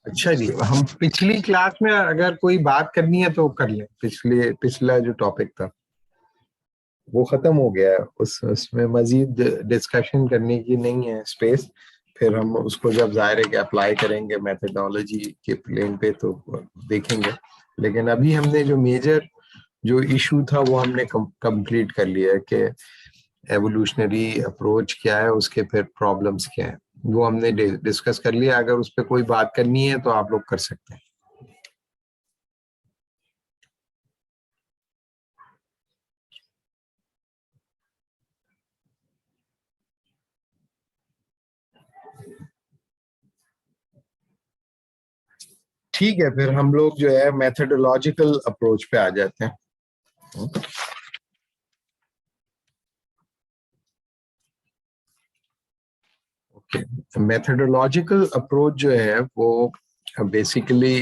اچھا جی، ہم پچھلی کلاس میں اگر کوئی بات کرنی ہے تو کر لیں. پچھلا جو ٹاپک تھا وہ ختم ہو گیا ہے. اس میں مزید ڈسکشن کرنے کی نہیں ہے اسپیس. پھر ہم اس کو جب ظاہر ہے کہ اپلائی کریں گے میتھڈالوجی کے پلین پہ تو دیکھیں گے. لیکن ابھی ہم نے جو میجر جو ایشو تھا وہ ہم نے کمپلیٹ کر لیا ہے کہ ایوولوشنری اپروچ کیا ہے, اس کے پھر پرابلمس کیا ہیں, وہ ہم نے ڈسکس کر لیا. اگر اس پہ کوئی بات کرنی ہے تو آپ لوگ کر سکتے ہیں. ٹھیک ہے, پھر ہم لوگ جو ہے میتھڈولوجیکل اپروچ پہ آ جاتے ہیں. میتھڈولوجیکل اپروچ جو ہے وہ بیسیکلی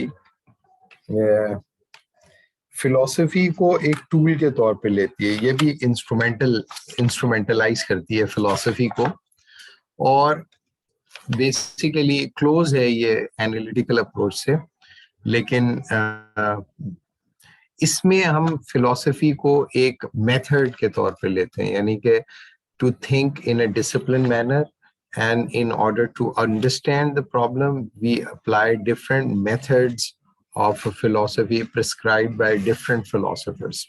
فلسفی کو ایک ٹول کے طور پہ لیتی ہے. یہ بھی انسٹرومینٹلائز کرتی ہے فلسفی کو, اور بیسیکلی کلوز ہے یہ اینالیٹیکل اپروچ سے. لیکن اس میں ہم فلسفی کو ایک میتھڈ کے طور پہ لیتے ہیں, یعنی کہ to think in a discipline manner, and in order to understand the problem we apply different methods of philosophy prescribed by different philosophers.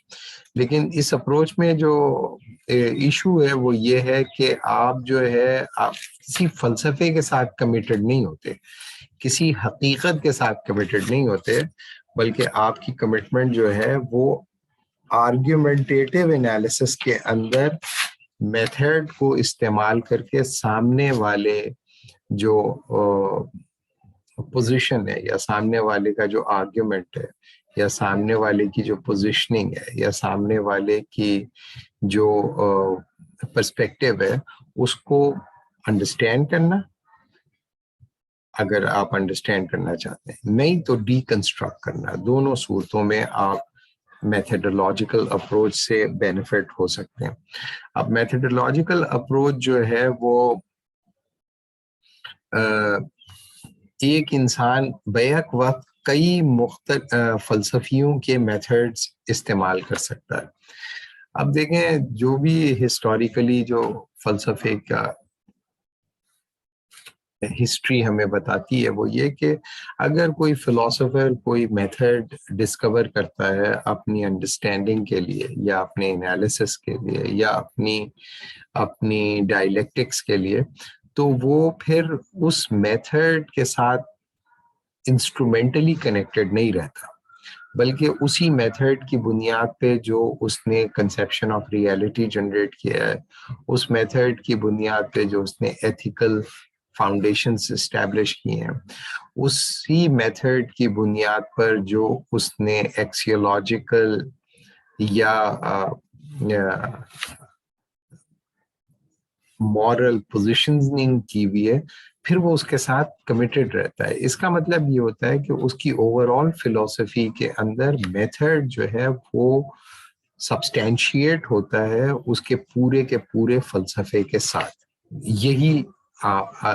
لیکن اس اپروچ میں جو ایشو ہے وہ یہ ہے کہ آپ جو ہے آپ کسی فلسفے کے ساتھ کمیٹڈ نہیں ہوتے, کسی حقیقت کے ساتھ کمیٹڈ نہیں ہوتے, بلکہ آپ کی کمٹمنٹ جو ہے وہ آرگیومنٹیٹیو انالیسس کے اندر میتھڈ کو استعمال کر کے سامنے والے جو پوزیشن ہے یا سامنے والے کا جو آرگیومنٹ ہے یا سامنے والے کی جو پوزیشننگ ہے یا سامنے والے کی جو پرسپیکٹیو ہے اس کو انڈرسٹینڈ کرنا, اگر آپ انڈرسٹینڈ کرنا چاہتے ہیں, نہیں تو ڈی کنسٹرکٹ کرنا. دونوں صورتوں میں آپ میتھڈولوجیکل اپروچ سے بینیفٹ ہو سکتے ہیں. اب میتھڈولوجیکل اپروچ جو ہے وہ ایک انسان بیک وقت کئی مختلف فلسفیوں کے میتھڈز استعمال کر سکتا ہے. اب دیکھیں جو بھی ہسٹوریکلی جو فلسفے کا ہسٹری ہمیں بتاتی ہے وہ یہ کہ اگر کوئی فلاسفر کوئی میتھڈ ڈسکور کرتا ہے اپنی انڈرسٹینڈنگ کے لیے یا اپنے انالیسس کے لیے یا اپنی ڈائلیکٹکس کے لیے, تو وہ پھر اس میتھڈ کے ساتھ انسٹرومینٹلی کنیکٹڈ نہیں رہتا, بلکہ اسی میتھڈ کی بنیاد پہ جو اس نے کنسیپشن آف ریئلٹی جنریٹ کیا ہے, اس میتھڈ کی بنیاد پہ جو اس نے ایتھیکل فاؤنڈیشنز اسٹیبلش کی ہیں, اسی میتھڈ کی بنیاد پر جو اس نے ایکسیولوجیکل یا مورل پوزیشننگ کی ہوئی ہے, پھر وہ اس کے ساتھ کمیٹڈ رہتا ہے. اس کا مطلب یہ ہوتا ہے کہ اس کی اوور آل فلسفی کے اندر میتھڈ جو ہے وہ سبسٹینشیٹ ہوتا ہے اس کے پورے فلسفے کے ساتھ. یہی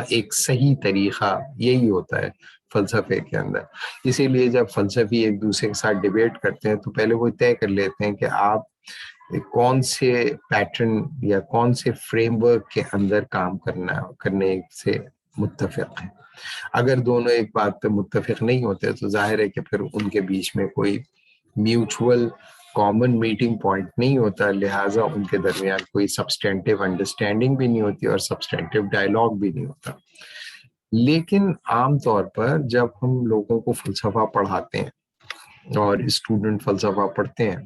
ایک صحیح طریقہ یہی ہوتا ہے فلسفے کے اندر. اسی لیے جب فلسفی ایک دوسرے کے ساتھ ڈیبیٹ کرتے ہیں تو پہلے وہ طے کر لیتے ہیں کہ آپ کون سے پیٹرن یا کون سے فریم ورک کے اندر کام کرنے سے متفق ہیں. اگر دونوں ایک بات پہ متفق نہیں ہوتے تو ظاہر ہے کہ پھر ان کے بیچ میں کوئی میوچول کامن میٹنگ پوائنٹ نہیں ہوتا, لہٰذا ان کے درمیان کوئی سبسٹینٹیو انڈرسٹینڈنگ بھی نہیں ہوتی اور سبسٹینٹیو ڈائلاگ بھی نہیں ہوتا. لیکن عام طور پر جب ہم لوگوں کو فلسفہ پڑھاتے ہیں اور اسٹوڈنٹ فلسفہ پڑھتے ہیں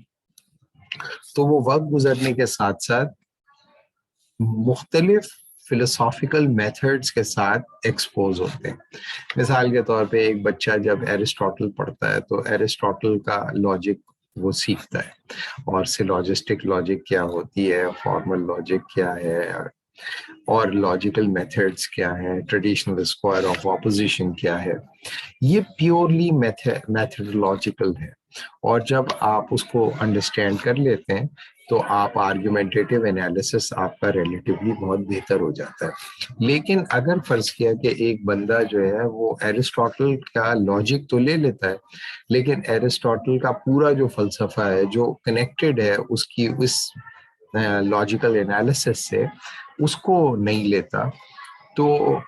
تو وہ وقت گزرنے کے ساتھ ساتھ مختلف فلسافیکل میتھڈز کے ساتھ ایکسپوز ہوتے ہیں. مثال کے طور پہ ایک بچہ جب ایرسٹوٹل پڑھتا ہے تو ایرسٹوٹل کا لاجک وہ سیکھتا ہے, اور سیلوجسٹک لاجک کیا ہوتی ہے, فارمل لاجک کیا ہے, اور لاجیکل میتھڈز کیا ہیں, ٹریڈیشنل اسکوائر آف اپوزیشن کیا ہے. یہ پیورلی میتھڈولوجیکل ہے, اور جب آپ اس کو انڈرسٹینڈ کر لیتے ہیں تو آپ آرگومنٹیٹیو انالیسس آپ کا ریلیٹیولی بہت بہتر ہو جاتا ہے. لیکن اگر فرض کیا کہ ایک بندہ جو ہے وہ ایرسٹاٹل کا لاجک تو لے لیتا ہے لیکن ایرسٹاٹل کا پورا جو فلسفہ ہے جو کنیکٹڈ ہے اس کی اس لاجیکل انالیسس سے اس کو نہیں لیتا, تو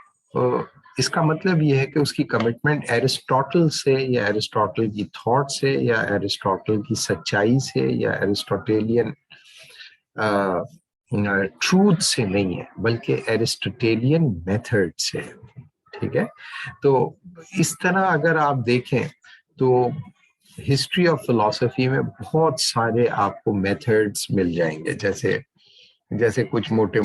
اس کا مطلب یہ ہے کہ اس کی کمٹمنٹ ایرسٹاٹل سے یا ایرسٹاٹل کی تھاٹ سے یا ایرسٹاٹل کی سچائی سے یا ایرسٹوٹیلین ٹروتھ سے نہیں ہے بلکہ ایرسٹوٹیلین میتھڈ سے. ٹھیک ہے, تو اس طرح اگر آپ دیکھیں تو ہسٹری آف فلسفی میں بہت سارے آپ کو میتھڈس مل جائیں گے. جیسے کچھ موٹے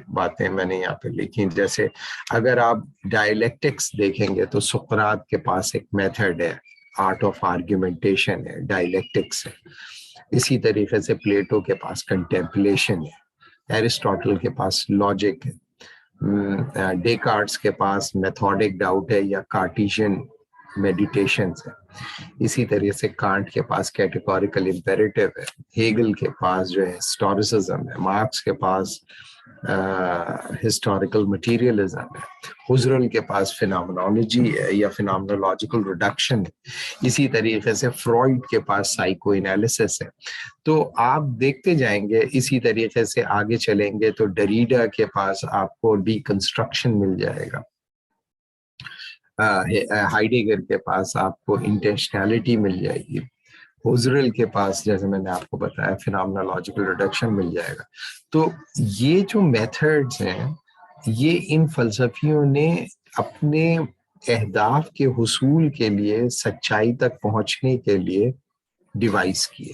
باتیں میں نے یہاں پہ لکھی, جیسے اگر آپ ڈائلیکٹکس دیکھیں گے تو سقراط کے پاس ایک میتھڈ ہے, آرٹ آف آرگیومنٹیشن ہے, ڈائلیکٹکس ہے. اسی طریقے سے پلیٹو کے پاس کنٹمپلیشن ہے, ایرسٹاٹل کے پاس لاجک ہے, ڈیکارٹس کے پاس میتھوڈک ڈاؤٹ ہے یا کارٹیشین میڈیٹیشنز ہے. اسی طریقے سے کانٹ کے پاس کیٹیگوریکل امپیریٹیو ہے, ہیگل کے پاس جو ہے ہسٹوریسزم ہے, مارکس کے پاس ہسٹوریکل مٹیریلزم ہے, ہزرل کے پاس فینومنالوجی ہے یا فینومنولوجیکل ریڈکشن ہے. اسی طریقے سے فرائڈ کے پاس سائیکو انالیسس ہے. تو آپ دیکھتے جائیں گے, اسی طریقے سے آگے چلیں گے تو ڈریڈا کے پاس آپ کو ڈی کنسٹرکشن مل جائے گا, ہائیڈیگر کے پاس آپ کو انٹینشنالٹی مل جائے گی, ہوزرل کے پاس جیسے میں نے آپ کو بتایا فینومنولوجیکل ریڈکشن مل جائے گا. تو یہ جو میتھڈز ہیں یہ ان فلسفیوں نے اپنے اہداف کے حصول کے لیے, سچائی تک پہنچنے کے لیے ڈیوائس کیے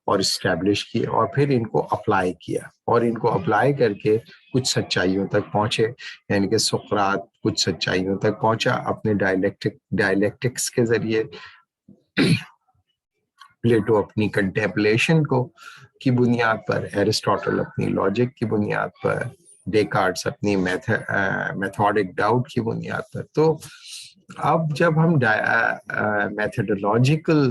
اور اسٹیبلش کیے اور پھر ان کو اپلائی کیا اور ان کو اپلائی کر کے کچھ سچائیوں تک پہنچے. یعنی کہ سقراط کچھ سچائیوں تک پہنچا اپنے ڈائلیکٹکس کے ذریعے, پلیٹو اپنی کنٹمپلیشن کی بنیاد پر, ایرسٹاٹل اپنی لاجک کی بنیاد پر, ڈیکارٹس اپنی میتھوڈک ڈاؤٹ کی بنیاد پر. تو اب جب ہم میتھڈولوجیکل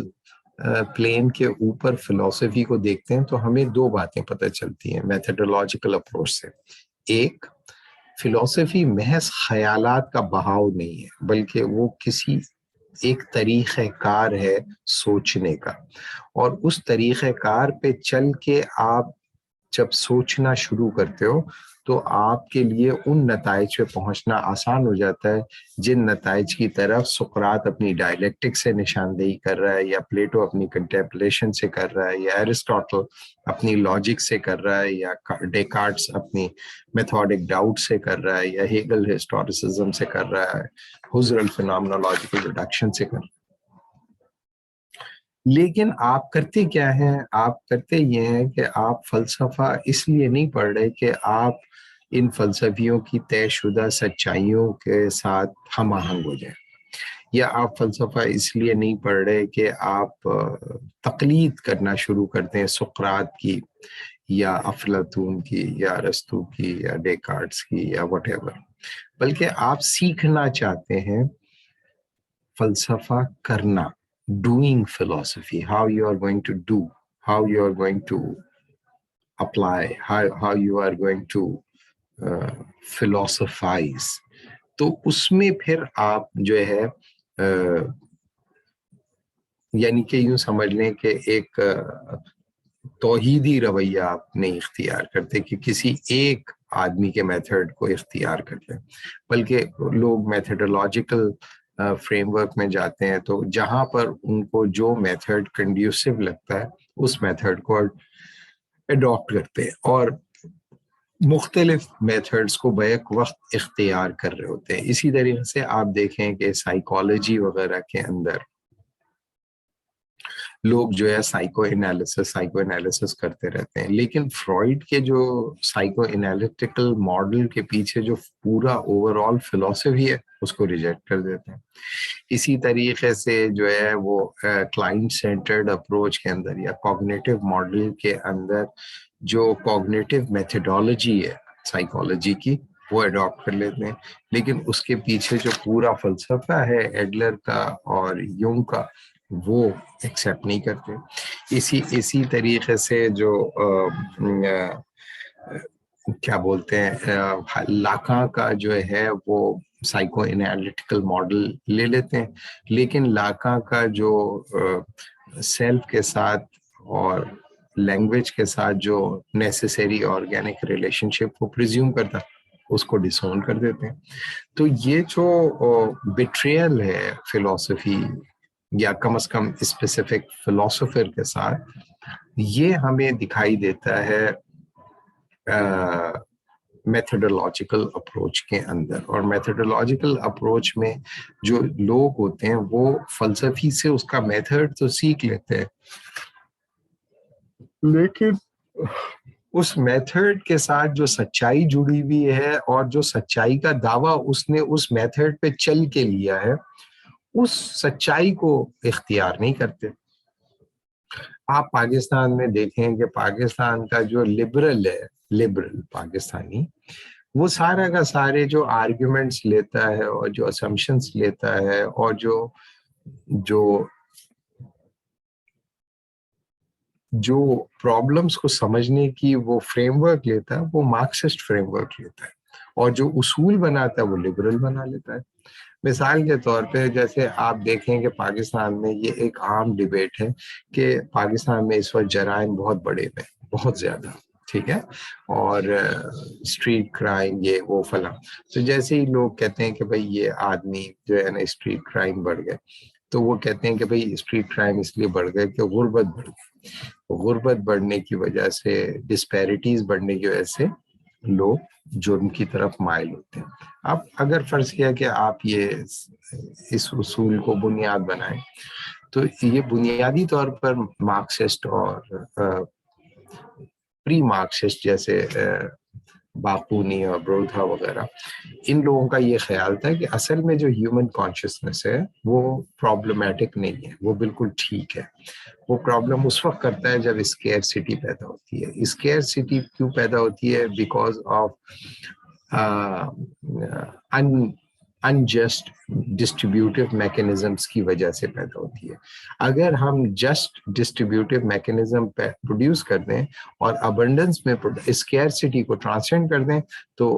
پلین کے اوپر فلسفی کو دیکھتے ہیں تو ہمیں دو باتیں پتہ چلتی ہیں میتھڈولوجیکل اپروچ سے. ایک, فلسفی محض خیالات کا بہاؤ نہیں ہے بلکہ وہ کسی ایک طریقہ کار ہے سوچنے کا, اور اس طریقہ کار پہ چل کے آپ جب سوچنا شروع کرتے ہو تو آپ کے لیے ان نتائج پہ پہنچنا آسان ہو جاتا ہے جن نتائج کی طرف سقراط اپنی ڈائلیکٹک سے نشاندہی کر رہا ہے یا پلیٹو اپنی کنٹمپلیشن سے کر رہا ہے یا ایرسٹاٹل اپنی لاجک سے کر رہا ہے یا ڈیکارٹس اپنی میتھوڈک ڈاؤٹ سے کر رہا ہے یا ہیگل ہسٹوریسزم سے کر رہا ہے, ہزرل فینومنولوجیکل ریڈکشن سے کر رہا ہے. لیکن آپ کرتے کیا ہیں, آپ کرتے یہ ہیں کہ آپ فلسفہ اس لیے نہیں پڑھ رہے کہ آپ ان فلسفیوں کی طے شدہ سچائیوں کے ساتھ ہم آہنگ ہو جائیں, یا آپ فلسفہ اس لیے نہیں پڑھ رہے کہ آپ تقلید کرنا شروع کرتے ہیں سقراط کی یا افلاطون کی یا ارسطو کی یا ڈیکارٹس کی یا وٹ ایور, بلکہ آپ سیکھنا چاہتے ہیں فلسفہ کرنا, doing philosophy, how you are going to do, how you are going to apply, how you are going to philosophize. تو اس میں پھر آپ جو ہے یعنی کہ یوں سمجھ لیں کہ ایک توحیدی رویہ آپ نہیں اختیار کرتے کہ کسی ایک آدمی کے میتھڈ کو اختیار کر لیں, بلکہ لوگ میتھڈولوجیکل فریم ورک میں جاتے ہیں تو جہاں پر ان کو جو میتھڈ کنڈیوسو لگتا ہے اس میتھڈ کو اڈاپٹ کرتے ہیں اور مختلف میتھڈز کو بیک وقت اختیار کر رہے ہوتے ہیں. اسی طریقے سے آپ دیکھیں کہ سائیکالوجی وغیرہ کے اندر لوگ جو ہے سائیکو انالیسس کرتے رہتے ہیں, لیکن فرائڈ کے جو سائیکو انالیٹیکل ماڈل کے پیچھے جو پورا اوور آل فلسفی ہے اس کو ریجیکٹ کر دیتے ہیں. اسی طریقے سے جو ہے وہ کلائنٹ سینٹرڈ اپروچ کے اندر یا کوگنیٹو ماڈل کے اندر جو کوگنیٹو میتھڈولوجی ہے سائیکالوجی کی وہ اڈاپٹ کر لیتے ہیں, لیکن اس کے پیچھے جو پورا فلسفہ ہے ایڈلر کا اور یونگ کا وہ ایکسیپٹ نہیں کرتے. اسی طریقے سے جو کیا بولتے ہیں لاکاں کا جو ہے وہ سائیکو انالیٹیکل ماڈل لے لیتے ہیں، لیکن لاکاں کا جو سیلف کے ساتھ اور لینگویج کے ساتھ جو نیسیسری آرگینک ریلیشن شپ کو پریزیوم کرتا اس کو ڈسون کر دیتے ہیں. تو یہ جو بیٹریل ہے فلسفی یا کم از کم اسپیسیفک فلسفر کے ساتھ، یہ ہمیں دکھائی دیتا ہے میتھڈولوجیکل اپروچ کے اندر. اور میتھڈولوجیکل اپروچ میں جو لوگ ہوتے ہیں وہ فلسفی سے اس کا میتھڈ تو سیکھ لیتے ہیں، لیکن اس میتھڈ کے ساتھ جو سچائی جڑی ہوئی ہے اور جو سچائی کا دعویٰ اس نے اس میتھڈ پہ چل کے لیا ہے، اس سچائی کو اختیار نہیں کرتے. آپ پاکستان میں دیکھیں کہ پاکستان کا جو لبرل ہے، لبرل پاکستانی، وہ سارا کا سارے جو آرگیومنٹس لیتا ہے اور جو اسمپشنس لیتا ہے اور جو پرابلمس کو سمجھنے کی وہ فریم ورک لیتا ہے، وہ مارکسسٹ فریم ورک لیتا ہے، اور جو اصول بناتا ہے وہ لبرل بنا لیتا ہے. مثال کے طور پہ جیسے آپ دیکھیں کہ پاکستان میں یہ ایک عام ڈیبیٹ ہے کہ پاکستان میں اس وقت جرائم بہت بڑے ہیں، بہت زیادہ، ٹھیک ہے، اور اسٹریٹ کرائم یہ وہ فلاں. تو جیسے ہی لوگ کہتے ہیں کہ بھئی یہ آدمی جو ہے نا اسٹریٹ کرائم بڑھ گئے، تو وہ کہتے ہیں کہ بھئی اسٹریٹ کرائم اس لیے بڑھ گئے کہ غربت بڑھ گئی. غربت بڑھنے کی وجہ سے، ڈسپیرٹیز بڑھنے کی وجہ سے لوگ جرم کی طرف مائل ہوتے ہیں. اب اگر فرض کیا کہ آپ یہ اس اصول کو بنیاد بنائیں، تو یہ بنیادی طور پر مارکسسٹ اور پری مارکسسٹ جیسے باقونی اور برودھا وغیرہ، ان لوگوں کا یہ خیال تھا کہ اصل میں جو ہیومن کانشیسنس ہے وہ پرابلمیٹک نہیں ہے، وہ بالکل ٹھیک ہے. وہ پرابلم اس وقت کرتا ہے جب اسکیئرسٹی پیدا ہوتی ہے. اسکیئرسٹی کیوں پیدا ہوتی ہے؟ Because of unjust distributive mechanisms کی وجہ سے پیدا ہوتی ہے. اگر ہم جسٹ ڈسٹریبیوٹیو میکینزم پروڈیوس کر دیں اور ابنڈنس میں اسکیئرسٹی کو ٹرانسینڈ کر دیں تو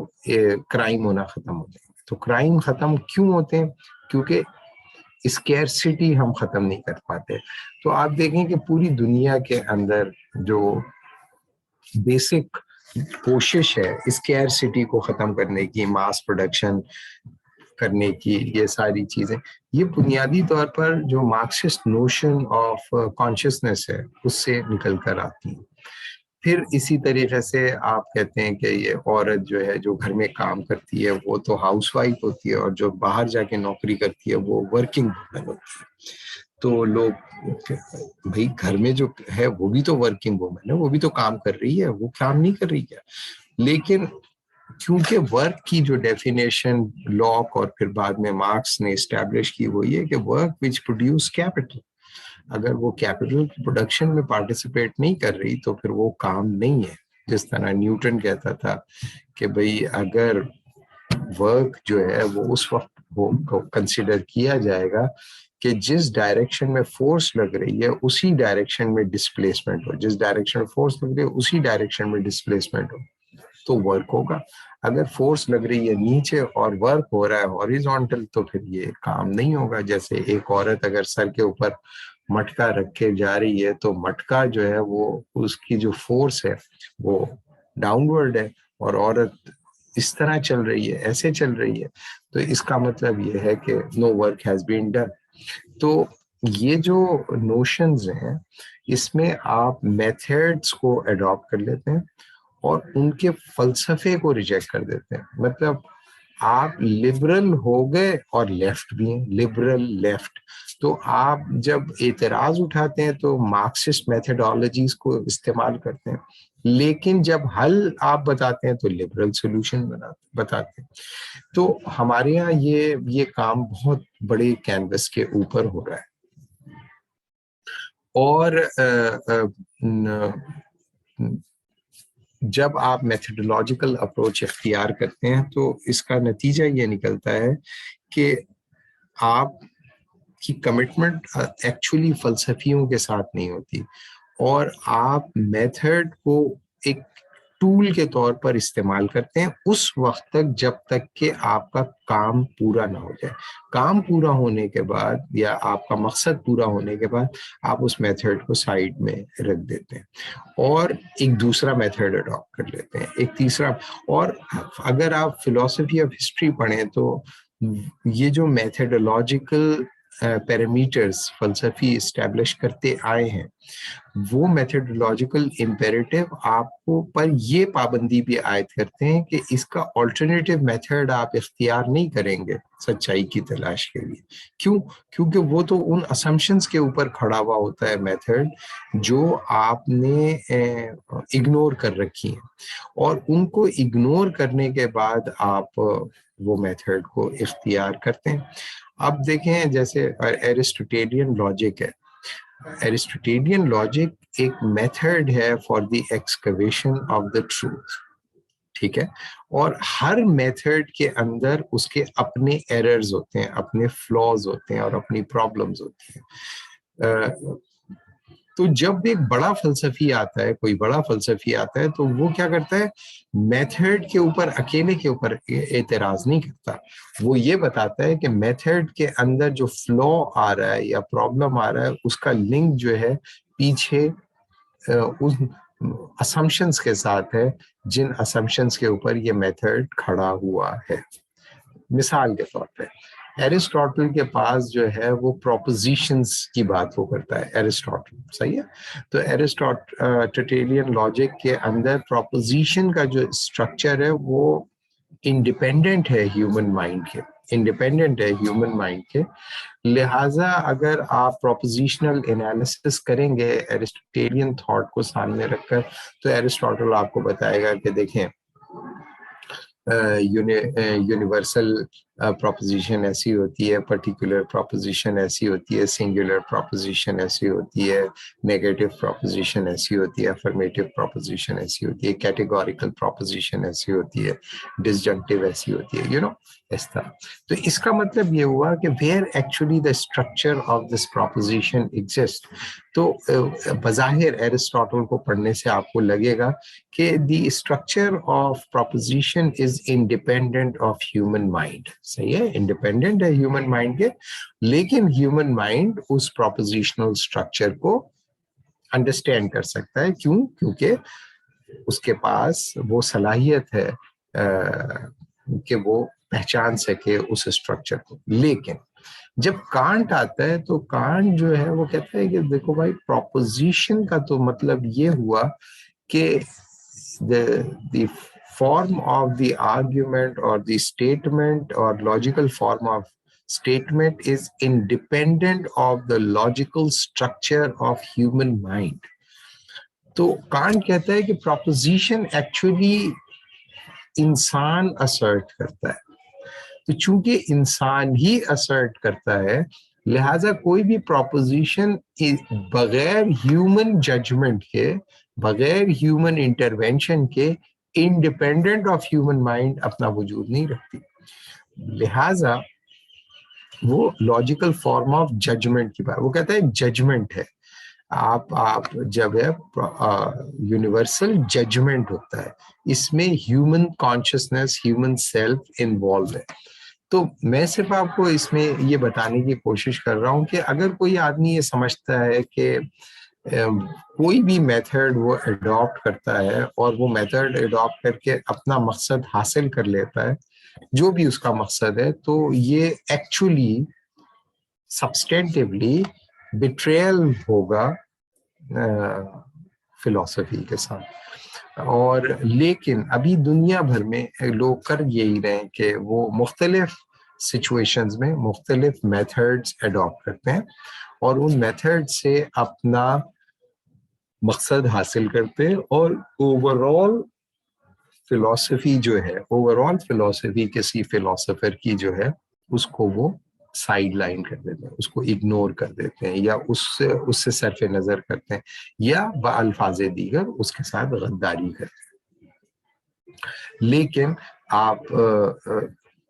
کرائم ہونا ختم ہو جائے. تو کرائم ختم کیوں ہوتے ہیں؟ کیونکہ اسکیئرسٹی ہم ختم نہیں کر پاتے. تو آپ دیکھیں کہ پوری دنیا کے اندر جو بیسک کوشش ہے اسکیئرسٹی کو ختم کرنے کی، ماس پروڈکشن کرنے کی، یہ ساری چیزیں، یہ بنیادی طور پر جو مارکسسٹ نوشن آف کانشیسنس ہے اس سے نکل کر آتی ہیں. پھر اسی طریقے سے آپ کہتے ہیں کہ یہ عورت جو ہے جو گھر میں کام کرتی ہے وہ تو ہاؤس وائف ہوتی ہے، اور جو باہر جا کے نوکری کرتی ہے وہ ورکنگ وومن ہوتی ہے. تو لوگ بھائی گھر میں جو ہے وہ بھی تو ورکنگ وومن ہے، وہ بھی تو کام کر رہی ہے، وہ کام نہیں کر رہی ہے. لیکن کیونکہ ورک کی جو ڈیفینیشن لاک اور پھر بعد میں مارکس نے اسٹیبلش کی وہ یہ کہ ورک وچ پروڈیوس کیپٹل، اگر وہ کیپٹل کی پروڈکشن میں پارٹیسپیٹ نہیں کر رہی تو پھر وہ کام نہیں ہے. جس طرح نیوٹن کہتا تھا کہ بھئی اگر ورک جو ہے وہ اس وقت کو کنسیڈر کیا جائے گا کہ جس ڈائریکشن میں فورس لگ رہی ہے اسی ڈائریکشن میں ڈسپلیسمنٹ ہو، جس ڈائریکشن میں فورس لگ رہی ہے اسی ڈائریکشن میں ڈسپلیسمنٹ ہو تو ورک ہوگا. اگر فورس لگ رہی ہے نیچے اور ورک ہو رہا ہے ہاریزونٹل تو پھر یہ کام نہیں ہوگا. جیسے ایک عورت اگر سر کے اوپر مٹکا رکھ کے جا رہی ہے تو مٹکا جو ہے وہ اس کی جو فورس ہے وہ ڈاؤن ورڈ ہے، اور عورت اس طرح چل رہی ہے، ایسے چل رہی ہے، تو اس کا مطلب یہ ہے کہ no work has been done. تو یہ جو نوشنز ہیں اس میں آپ میتھڈس کو اڈاپٹ کر لیتے ہیں اور ان کے فلسفے کو ریجیکٹ کر دیتے ہیں. مطلب آپ لبرل ہو گئے اور لیفٹ بھی ہیں، لبرل لیفٹ. تو آپ جب اعتراض اٹھاتے ہیں تو مارکسسٹ میتھڈالوجیز کو استعمال کرتے ہیں، لیکن جب حل آپ بتاتے ہیں تو لبرل سولوشن بتاتے ہیں. تو ہمارے یہاں یہ کام بہت بڑے کینوس کے اوپر ہو رہا ہے. اور جب آپ میتھڈولوجیکل اپروچ اختیار کرتے ہیں تو اس کا نتیجہ یہ نکلتا ہے کہ آپ کی کمٹمنٹ ایکچولی فلسفیوں کے ساتھ نہیں ہوتی, اور آپ میتھڈ کو ایک ٹول کے طور پر استعمال کرتے ہیں اس وقت تک جب تک کہ آپ کا کام پورا نہ ہو جائے. کام پورا ہونے کے بعد یا آپ کا مقصد پورا ہونے کے بعد آپ اس میتھڈ کو سائڈ میں رکھ دیتے ہیں اور ایک دوسرا میتھڈ اڈاپٹ کر لیتے ہیں, ایک تیسرا. اور اگر آپ فلسفی آف ہسٹری پڑھیں تو یہ جو میتھڈولوجیکل پیرامیٹرز فلسفی اسٹیبلش کرتے آئے ہیں, وہ میتھڈولوجیکل امپیریٹو آپ کو پر یہ پابندی بھی عائد کرتے ہیں کہ اس کا آلٹرنیٹو میتھڈ آپ اختیار نہیں کریں گے سچائی کی تلاش کے لیے. کیوں؟ کیونکہ وہ تو ان اسمپشنز کے اوپر کھڑا ہوا ہوتا ہے میتھڈ جو آپ نے اگنور کر رکھی ہیں, اور ان کو اگنور کرنے کے بعد آپ وہ میتھڈ کو اختیار کرتے ہیں. اب دیکھیں جیسے ایرسٹوٹیلین لاجک ہے. ایرسٹوٹیلین لاجک ایک میتھڈ ہے for the excavation of the truth, ٹھیک ہے, اور ہر میتھڈ کے اندر اس کے اپنے ایررز ہوتے ہیں, اپنے فلاز ہوتے ہیں اور اپنی پرابلمز ہوتی ہیں. تو جب ایک بڑا فلسفی آتا ہے, کوئی بڑا فلسفی آتا ہے, تو وہ کیا کرتا ہے, میتھڈ کے اوپر اکیلے کے اوپر اعتراض نہیں کرتا, وہ یہ بتاتا ہے کہ میتھڈ کے اندر جو فلو آ رہا ہے یا پرابلم آ رہا ہے اس کا لنک جو ہے پیچھے اس اسمپشنز کے ساتھ ہے جن اسمپشنز کے اوپر یہ میتھڈ کھڑا ہوا ہے. مثال کے طور پہ ایرسٹاٹل کے پاس جو ہے وہ پروپوزیشنز کی بات وہ کرتا ہے, ایرسٹاٹل, صحیح ہے. تو ایرسٹاٹیلین لاجک کے اندر پروپوزیشن کا جو اسٹرکچر ہے وہ انڈیپینڈنٹ ہے ہیومن مائنڈ کے, انڈیپینڈنٹ ہے ہیومن مائنڈ کے. لہٰذا اگر آپ پروپوزیشنل انالیسس کریں گے ایرسٹوٹیلین تھاٹ کو سامنے رکھ کر, تو ایرسٹاٹل آپ کو بتائے گا کہ دیکھیں یونیورسل پروپوزیشن ایسی ہوتی ہے, پرٹیکولر پروپوزیشن ایسی ہوتی ہے, سنگولر پروپوزیشن ایسی ہوتی ہے, نیگیٹو پروپوزیشن ایسی ہوتی ہے, افرمیٹو پروپوزیشن ایسی ہوتی ہے, کیٹیگوریکل پروپوزیشن ایسی ہوتی ہے, ڈسجنکٹیو ایسی ہوتی ہے, اس طرح. تو اس کا مطلب یہ ہوا کہ where actually the structure of this proposition exist. تو بظاہر ایرسٹاٹل کو پڑھنے سے آپ کو لگے گا کہ the structure of proposition is independent of human mind, صحیح ہے, انڈیپینڈنٹ ہے ہیومن مائنڈ کے, لیکن ہیومن مائنڈ اس پروپوزیشنل اسٹرکچر کو انڈرسٹینڈ کر سکتا ہے. کیوں؟ کیونکہ اس کے پاس وہ صلاحیت ہے کہ وہ پہچان سکے اس اسٹرکچر کو. لیکن جب کانٹ آتا ہے تو کانٹ جو ہے وہ کہتا ہے کہ دیکھو بھائی, پروپوزیشن کا تو مطلب یہ ہوا کہ the form of the argument or the statement or logical form of statement is independent of the logical structure of human mind. تو کانٹ کہتا ہے کہ proposition actually انسان assert کرتا ہے. تو چونکہ انسان ہی assert کرتا ہے, لہذا کوئی بھی پروپوزیشن بغیر ہیومن ججمنٹ کے, بغیر ہیومن انٹرونشن کے, انڈیپینڈنٹ آف ہیومن مائنڈ اپنا وجود نہیں رکھتی. لہذا وہ لاجیکل فارم آف ججمنٹ کی بات, وہ کہتا ہے ججمنٹ ہے. آپ جب ہے یونیورسل ججمنٹ ہوتا ہے, اس میں human consciousness, human self involve ہے. تو میں صرف آپ کو اس میں یہ بتانے کی کوشش کر رہا ہوں کہ اگر کوئی آدمی یہ سمجھتا ہے کہ کوئی بھی میتھڈ وہ اڈاپٹ کرتا ہے اور وہ میتھڈ اڈاپٹ کر کے اپنا مقصد حاصل کر لیتا ہے, جو بھی اس کا مقصد ہے, تو یہ ایکچولی سبسٹینٹیولی بیٹریل ہوگا فلسفی کے ساتھ. اور لیکن ابھی دنیا بھر میں لوگ کر یہی رہے ہیں کہ وہ مختلف سچویشنز میں مختلف میتھڈز اڈاپٹ کرتے ہیں اور ان میتھڈ سے اپنا مقصد حاصل کرتے ہیں, اور اوور آل فلسفی جو ہے, اوور آل فلسفی کسی فلاسفر کی جو ہے, اس کو وہ سائڈ لائن کر دیتے ہیں, اس کو اگنور کر دیتے ہیں, یا اس سے صرف نظر کرتے ہیں, یا بالفاظ دیگر اس کے ساتھ غداری کرتے ہیں. لیکن آپ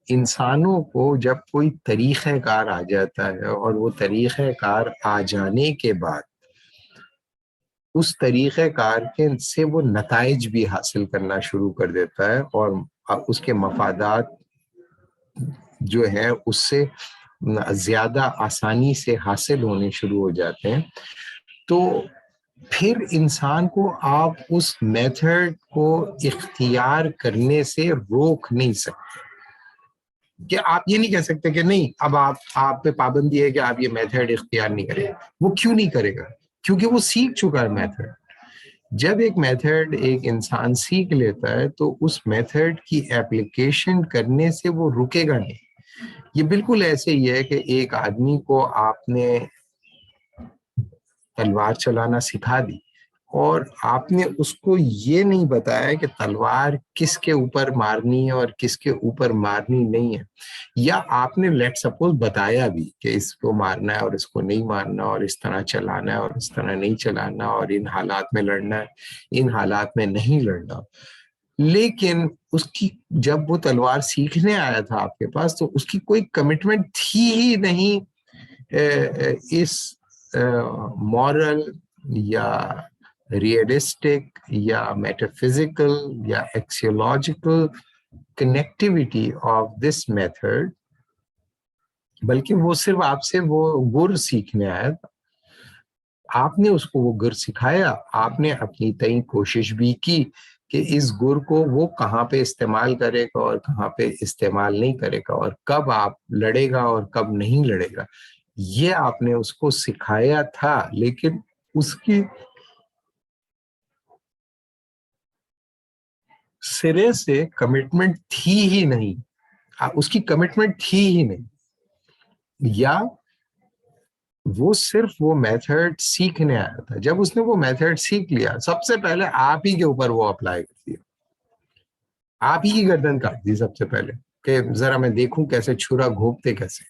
انسانوں کو جب کوئی طریقہ کار آ جاتا ہے اور وہ طریقہ کار آ جانے کے بعد اس طریقہ کار کے سے وہ نتائج بھی حاصل کرنا شروع کر دیتا ہے اور اس کے مفادات جو ہے اس سے زیادہ آسانی سے حاصل ہونے شروع ہو جاتے ہیں، تو پھر انسان کو آپ اس میتھڈ کو اختیار کرنے سے روک نہیں سکتے، کہ آپ یہ نہیں کہہ سکتے کہ نہیں اب آپ پہ پابندی ہے کہ آپ یہ میتھڈ اختیار نہیں کریں. وہ کیوں نہیں کرے گا؟ کیونکہ وہ سیکھ چکا ہے میتھڈ. جب ایک میتھڈ ایک انسان سیکھ لیتا ہے تو اس میتھڈ کی ایپلیکیشن کرنے سے وہ رکے گا نہیں. یہ بالکل ایسے ہی ہے کہ ایک آدمی کو آپ نے تلوار چلانا سکھا دی اور آپ نے اس کو یہ نہیں بتایا کہ تلوار کس کے اوپر مارنی ہے اور کس کے اوپر مارنی نہیں ہے، یا آپ نے لیٹ سپوز بتایا بھی کہ اس کو مارنا ہے اور اس کو نہیں مارنا اور اس طرح چلانا ہے اور اس طرح نہیں چلانا اور ان حالات میں لڑنا ہے ان حالات میں نہیں لڑنا، لیکن اس کی جب وہ تلوار سیکھنے آیا تھا آپ کے پاس تو اس کی کوئی کمٹمنٹ تھی ہی نہیں اس مورل یا ریئلسٹک یا میٹافزیکل یا ایکسیولوجیکل کنیکٹیوٹی آف دس میتھڈ، بلکہ وہ صرف آپ سے وہ گر سیکھنے آیا تھا. آپ نے اس کو وہ گر سکھایا، آپ نے اپنی تئیں کوشش بھی کی کہ اس گر کو وہ کہاں پہ استعمال کرے گا اور کہاں پہ استعمال نہیں کرے گا اور کب آپ لڑے گا اور کب نہیں لڑے گا، یہ آپ نے اس کو سکھایا تھا، لیکن اس کی سرے سے کمٹمنٹ تھی ہی نہیں، اس کی کمٹمنٹ تھی ہی نہیں، یا وہ صرف وہ میتھڈ سیکھنے آیا تھا. جب اس نے وہ میتھڈ سیکھ لیا سب سے پہلے آپ ہی کے اوپر وہ اپلائی کر دیا، آپ ہی کی گردن کاٹ دی سب سے پہلے کہ ذرا میں دیکھوں کیسے چھرا گھونپتے کیسے.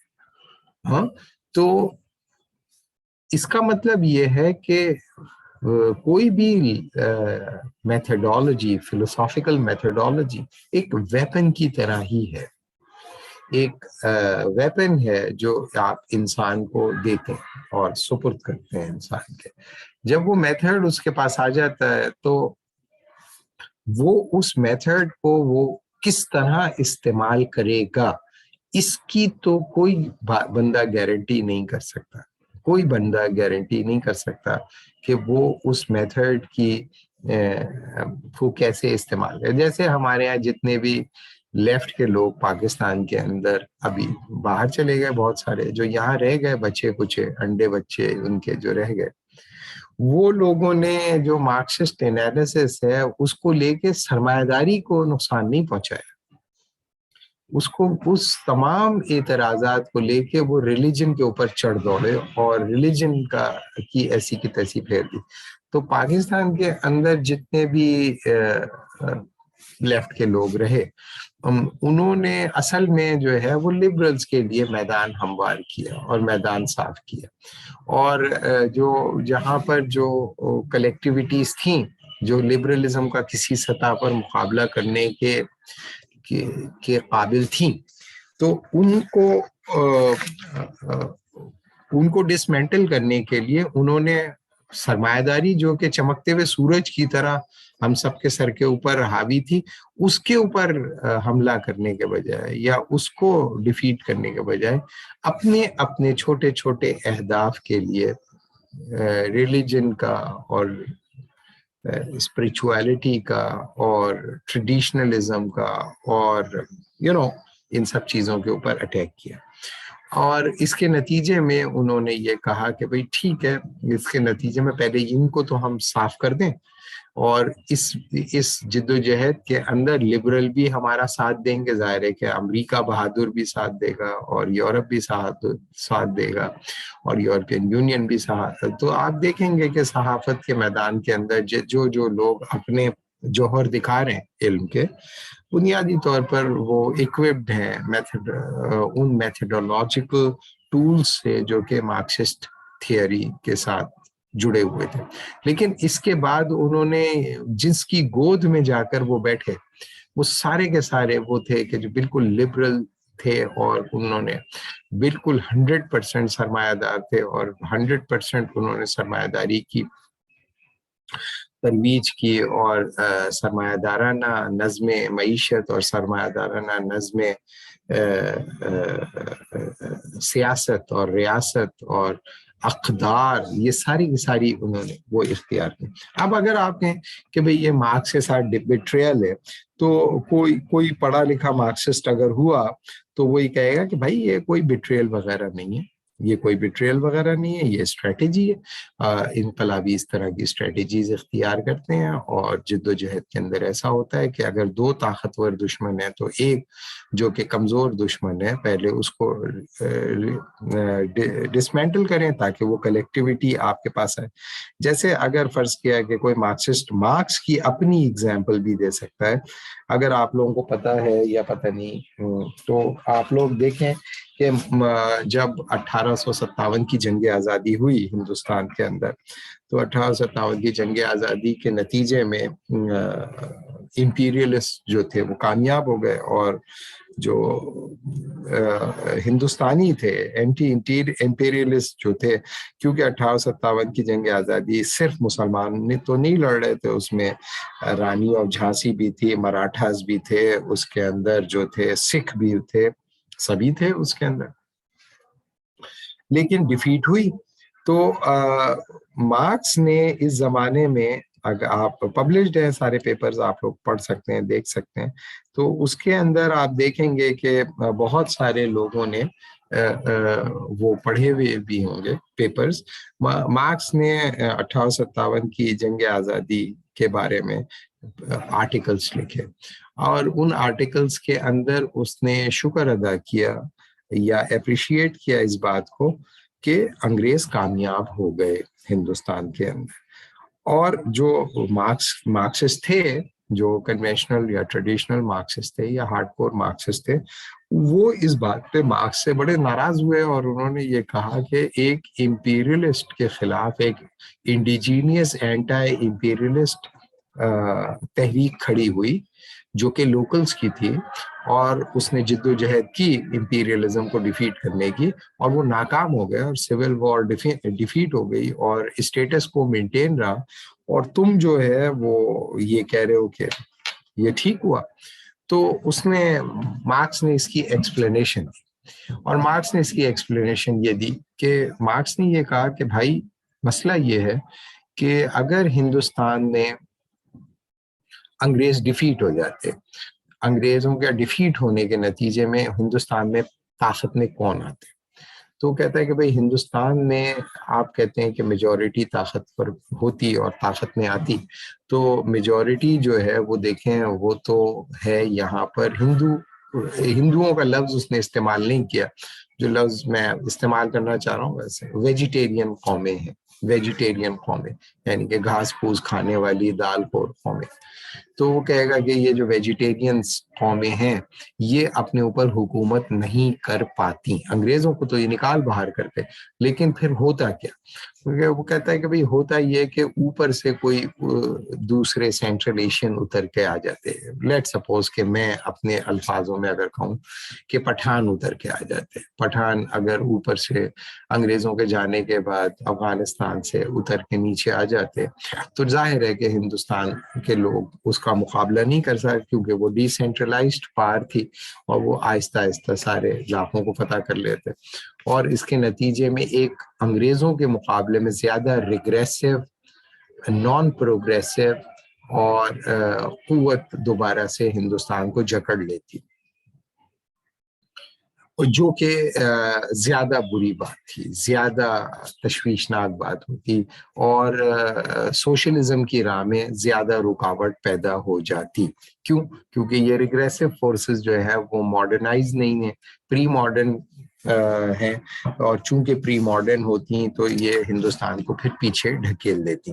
ہاں، تو اس کا مطلب یہ ہے کہ کوئی بھی میتھڈالوجی، فلسافیکل میتھڈالوجی ایک ویپن کی طرح ہی ہے، ایک ویپن ہے جو آپ انسان کو دیتے ہیں اور سپرد کرتے ہیں انسان کے. جب وہ میتھڈ اس کے پاس آ جاتا ہے تو وہ اس میتھڈ کو وہ کس طرح استعمال کرے گا اس کی تو کوئی بندہ گارنٹی نہیں کر سکتا، کوئی بندہ گارنٹی نہیں کر سکتا کہ وہ اس میتھڈ کی کو کیسے استعمال کرے. جیسے ہمارے یہاں جتنے بھی لیفٹ کے لوگ پاکستان کے اندر ابھی باہر چلے گئے، بہت سارے جو یہاں رہ گئے بچے کچھ انڈے بچے ان کے جو رہ گئے، وہ لوگوں نے جو مارکسسٹ انالیسس ہے اس کو لے کے سرمایہ داری کو نقصان نہیں پہنچایا، اس کو اس تمام اعتراضات کو لے کے وہ ریلیجن کے اوپر چڑھ دوڑے اور ریلیجن کی ایسی کی تیسی پھیر دی. تو پاکستان کے اندر جتنے بھی لیفٹ کے لوگ رہے انہوں نے اصل میں جو ہے وہ لبرلز کے لیے میدان ہموار کیا اور میدان صاف کیا، اور جو جہاں پر جو کلیکٹیویٹیز تھیں جو لبرلزم کا کسی سطح پر مقابلہ کرنے کے قابل تھیں، تو ان کو ڈسمینٹل کرنے کے لیے انہوں نے سرمایہ داری جو کہ چمکتے ہوئے سورج کی طرح ہم سب کے سر کے اوپر حاوی تھی، اس کے اوپر حملہ کرنے کے بجائے یا اس کو ڈیفیٹ کرنے کے بجائے اپنے اپنے چھوٹے چھوٹے اہداف کے لیے ریلیجن کا اور اسپریچویلٹی کا اور ٹریڈیشنلزم کا اور ان سب چیزوں کے اوپر اٹیک کیا. اور اس کے نتیجے میں انہوں نے یہ کہا کہ بھئی ٹھیک ہے، اس کے نتیجے میں پہلے ان کو تو ہم صاف کر دیں اور اس جد و جہد کے اندر لبرل بھی ہمارا ساتھ دیں گے، ظاہر ہے کہ امریکہ بہادر بھی ساتھ دے گا اور یورپ بھی ساتھ دے گا اور یورپین یونین بھی ساتھ. تو آپ دیکھیں گے کہ صحافت کے میدان کے اندر جو لوگ اپنے جوہر دکھا رہے ہیں علم کے، بنیادی طور پر وہ اکوپڈ ہیں ان میتھڈولوجیکل ٹولز سے جو کہ مارکسسٹ تھیوری کے ساتھ جڑے ہوئے تھے. لیکن اس کے بعد انہوں نے جس کی گود میں جا کر وہ بیٹھے وہ سارے کے سارے وہ تھے کہ جو بالکل لبرل تھے اور انہوں نے بالکل 100% سرمایہ دار تھے اور 100% انہوں نے سرمایہ داری کی ترویج کی اور سرمایہ دارانہ نظم معیشت اور سرمایہ دارانہ نظم سیاست اور ریاست اور اقدار، یہ ساری کی ساری انہوں نے وہ اختیار کی. اب اگر آپ کہیں کہ بھئی یہ مارکس کے ساتھ بیٹریل ہے، تو کوئی پڑھا لکھا مارکسسٹ اگر ہوا تو وہی کہے گا کہ بھائی یہ کوئی بیٹریل وغیرہ نہیں ہے، یہ کوئی بیٹریل وغیرہ نہیں ہے، یہ اسٹریٹجی ہے. انقلابی اس طرح کی اسٹریٹجیز اختیار کرتے ہیں اور جد و جہد کے اندر ایسا ہوتا ہے کہ اگر دو طاقتور دشمن ہیں تو ایک جو کہ کمزور دشمن ہے پہلے اس کو ڈسمینٹل کریں تاکہ وہ کلیکٹیویٹی آپ کے پاس آئے. جیسے اگر فرض کیا کہ کوئی مارکسسٹ مارکس کی اپنی اگزامپل بھی دے سکتا ہے. اگر آپ لوگوں کو پتا ہے یا پتہ نہیں تو آپ لوگ دیکھیں کہ جب 1857 کی جنگ آزادی ہوئی ہندوستان کے اندر، تو 1857 کی جنگ آزادی کے نتیجے میں امپیریلسٹ جو تھے وہ کامیاب ہو گئے اور جو ہندوستانی تھے اینٹی امپیریلسٹ جو تھے، کیونکہ 1857 کی جنگ آزادی صرف مسلمان تو نہیں لڑ رہے تھے، اس میں رانی آف جھانسی بھی تھی، مراٹھاز بھی تھے، اس کے اندر جو تھے سکھ بھی تھے، سبھی تھے اس کے اندر، لیکن ڈیفیٹ ہوئی. تو مارکس نے اس زمانے میں، اگر آپ پبلشڈ ہیں سارے پیپرز، آپ لوگ پڑھ سکتے ہیں دیکھ سکتے ہیں، تو اس کے اندر آپ دیکھیں گے کہ بہت سارے لوگوں نے وہ پڑھے ہوئے بھی ہوں گے پیپرز. مارکس نے 1857 کی جنگ آزادی کے بارے میں آرٹیکلز لکھے اور ان آرٹیکلز کے اندر اس نے شکر ادا کیا یا اپریشیٹ کیا اس بات کو کہ انگریز کامیاب ہو گئے ہندوستان کے اندر. اور جو مارکسسٹ تھے، جو کنونشنل یا ٹریڈیشنل مارکسسٹ تھے یا ہارڈ کور مارکسسٹ تھے، وہ اس بات پہ مارکس سے بڑے ناراض ہوئے اور انہوں نے یہ کہا کہ ایک امپیریلسٹ کے خلاف ایک انڈیجینیس اینٹی امپیریلسٹ تحریک کھڑی ہوئی جو کہ لوکلز کی تھی، اور اس نے جد و جہد کی امپیریلزم کو ڈیفیٹ کرنے کی، اور وہ ناکام ہو گیا اور سول وار ڈیفیٹ ہو گئی اور اسٹیٹس کو مینٹین رہا، اور تم جو ہے وہ یہ کہہ رہے ہو کہ یہ ٹھیک ہوا. تو اس نے مارکس نے اس کی ایکسپلینیشن دی، اور مارکس نے اس کی ایکسپلینیشن یہ دی کہ مارکس نے یہ کہا کہ بھائی مسئلہ یہ ہے کہ اگر ہندوستان میں انگریز ڈیفیٹ ہو جاتے، انگریزوں کے ڈیفیٹ ہونے کے نتیجے میں ہندوستان میں طاقت میں کون آتے؟ تو کہتا ہے کہ بھئی ہندوستان میں آپ کہتے ہیں کہ میجورٹی طاقت پر ہوتی اور طاقت میں آتی، تو میجورٹی جو ہے وہ دیکھیں وہ تو ہے یہاں پر ہندوؤں کا لفظ اس نے استعمال نہیں کیا، جو لفظ میں استعمال کرنا چاہ رہا ہوں ویسے ویجیٹیرین قومیں ہیں، ویجیٹیرین قومیں یعنی کہ گھاس پھوس کھانے والی دال خور قومیں. تو وہ کہے گا کہ یہ جو ویجیٹیرینز قومیں ہیں یہ اپنے اوپر حکومت نہیں کر پاتی، انگریزوں کو تو یہ نکال باہر کرتے، لیکن پھر ہوتا کیا؟ وہ کہتا ہے کہ بھئی ہوتا یہ کہ اوپر سے کوئی دوسرے سینٹرل ایشین اتر کے آ جاتے ہیں. لیٹ سپوز کہ میں اپنے الفاظوں میں اگر کہوں کہ پٹھان اتر کے آ جاتے ہیں، پٹھان اگر اوپر سے انگریزوں کے جانے کے بعد افغانستان سے اتر کے نیچے آ جاتے، تو ظاہر ہے کہ ہندوستان کے لوگ اس کا مقابلہ نہیں کر سکتے، کیونکہ وہ ڈی سینٹرلائزڈ پاور تھی اور وہ آہستہ آہستہ سارے علاقوں کو فتح کر لیتے، اور اس کے نتیجے میں ایک انگریزوں کے مقابلے میں زیادہ ریگریسو، نان پروگریسو اور قوت دوبارہ سے ہندوستان کو جکڑ لیتی، جو کہ زیادہ بری بات تھی، زیادہ تشویشناک بات ہوتی، اور سوشلزم کی راہ میں زیادہ رکاوٹ پیدا ہو جاتی. کیوں؟ کیونکہ یہ ریگریسو فورسز جو ہے وہ ماڈرنائز نہیں ہیں، پری ماڈرن ہیں، اور چونکہ پری ماڈرن ہوتی ہیں تو یہ ہندوستان کو پھر پیچھے ڈھکیل دیتی.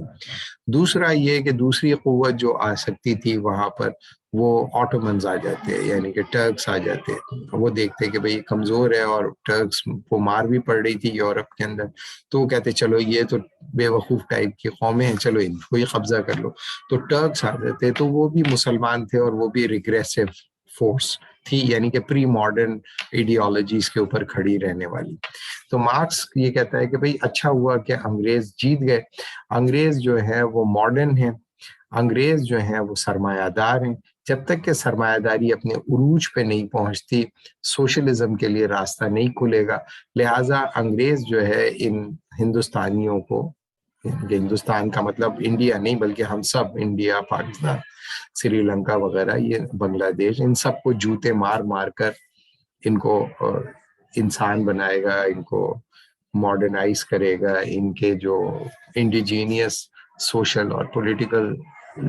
دوسرا یہ کہ دوسری قوت جو آ سکتی تھی وہاں پر وہ آٹومنز آ جاتے، یعنی کہ ٹرکس آ جاتے. وہ دیکھتے کہ بھئی کمزور ہے اور ٹرکس کو مار بھی پڑ رہی تھی یورپ کے اندر، تو وہ کہتے چلو یہ تو بے وقوف ٹائپ کی قومیں ہیں، چلو ان کو ہی قبضہ کر لو. تو ٹرکس آ جاتے، تو وہ بھی مسلمان تھے اور وہ بھی ریگریسو فورس تھی, یعنی کہ پری ماڈرن ایڈیالوجیز کے اوپر کھڑی رہنے والی. تو مارکس یہ کہتا ہے کہ بھئی اچھا ہوا کہ انگریز جیت گئے. انگریز جو ہے وہ ماڈرن ہیں, انگریز جو ہیں وہ سرمایہ دار ہیں. جب تک کہ سرمایہ داری اپنے عروج پہ نہیں پہنچتی, سوشلزم کے لیے راستہ نہیں کھلے گا. لہٰذا انگریز جو ہے ان ہندوستانیوں کو, ہندوستان کا مطلب انڈیا نہیں بلکہ ہم سب, انڈیا, پاکستان, سری لنکا وغیرہ, یہ بنگلہ دیش, ان سب کو جوتے مار مار کر ان کو انسان بنائے گا, ان کو ماڈرنائز کرے گا. ان کے جو انڈیجینیس سوشل اور پولیٹیکل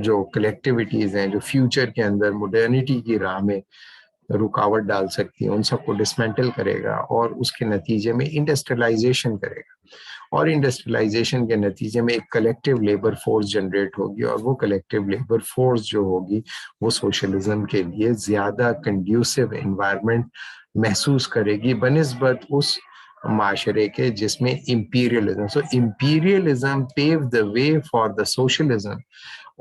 جو کلیکٹیویٹیز ہیں جو فیوچر کے اندر مڈرنٹی کی راہ میں رکاوٹ ڈال سکتی ہیں, ان سب کو ڈسمینٹل کرے گا اور اس کے نتیجے میں انڈسٹریلائزیشن کرے گا. اور انڈسٹریلائزیشن کے نتیجے میں ایک کلیکٹیو لیبر فورس جنریٹ ہوگی, اور وہ کلیکٹیو لیبر فورس جو ہوگی وہ سوشلزم کے لیے زیادہ کنڈیوسو انوائرمنٹ محسوس کرے گی بنسبت اس معاشرے کے جس میں امپیریلزم. سو امپیریلزم پیو دا وے فار دا سوشلزم.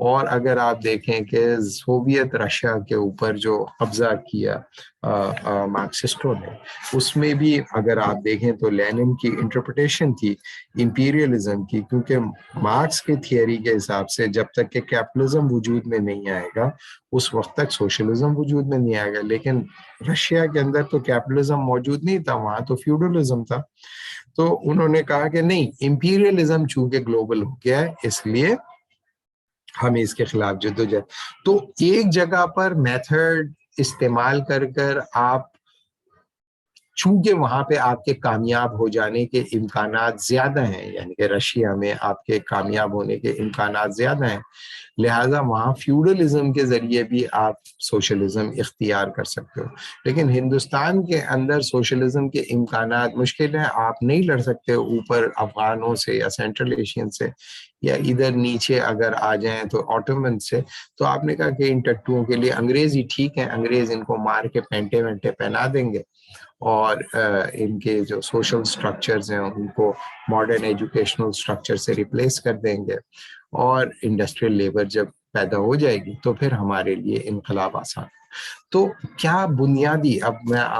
اور اگر آپ دیکھیں کہ سوویت رشیا کے اوپر جو قبضہ کیا مارکسسٹوں نے, اس میں بھی اگر آپ دیکھیں تو لینن کی انٹرپریٹیشن تھی امپیریلزم کی, کیونکہ مارکس کی تھیوری کے حساب سے جب تک کہ کیپٹلزم وجود میں نہیں آئے گا اس وقت تک سوشلزم وجود میں نہیں آئے گا. لیکن رشیا کے اندر تو کیپٹلزم موجود نہیں تھا, وہاں تو فیوڈلزم تھا. تو انہوں نے کہا کہ نہیں, امپیریلزم چونکہ گلوبل ہو گیا ہے اس لیے ہمیں اس کے خلاف جدوجہد. تو ایک جگہ پر میتھڈ استعمال کر کر آپ, چونکہ وہاں پہ آپ کے کامیاب ہو جانے کے امکانات زیادہ ہیں, یعنی کہ رشیا میں آپ کے کامیاب ہونے کے امکانات زیادہ ہیں, لہٰذا وہاں فیوڈلزم کے ذریعے بھی آپ سوشلزم اختیار کر سکتے ہو. لیکن ہندوستان کے اندر سوشلزم کے امکانات مشکل ہیں, آپ نہیں لڑ سکتے اوپر افغانوں سے یا سینٹرل ایشین سے, یا ادھر نیچے اگر آ جائیں تو آٹومن سے. تو آپ نے کہا کہ ان ٹٹوؤں کے لیے انگریز ہی ٹھیک ہے, انگریز ان کو مار کے پینٹے وینٹے پہنا دیں گے اور ان کے جو سوشل سٹرکچرز ہیں ان کو ماڈرن ایجوکیشنل سٹرکچر سے ریپلیس کر دیں گے, اور انڈسٹریل لیبر جب پیدا ہو جائے گی تو پھر ہمارے لیے انقلاب آسان. تو کیا بنیادی, اب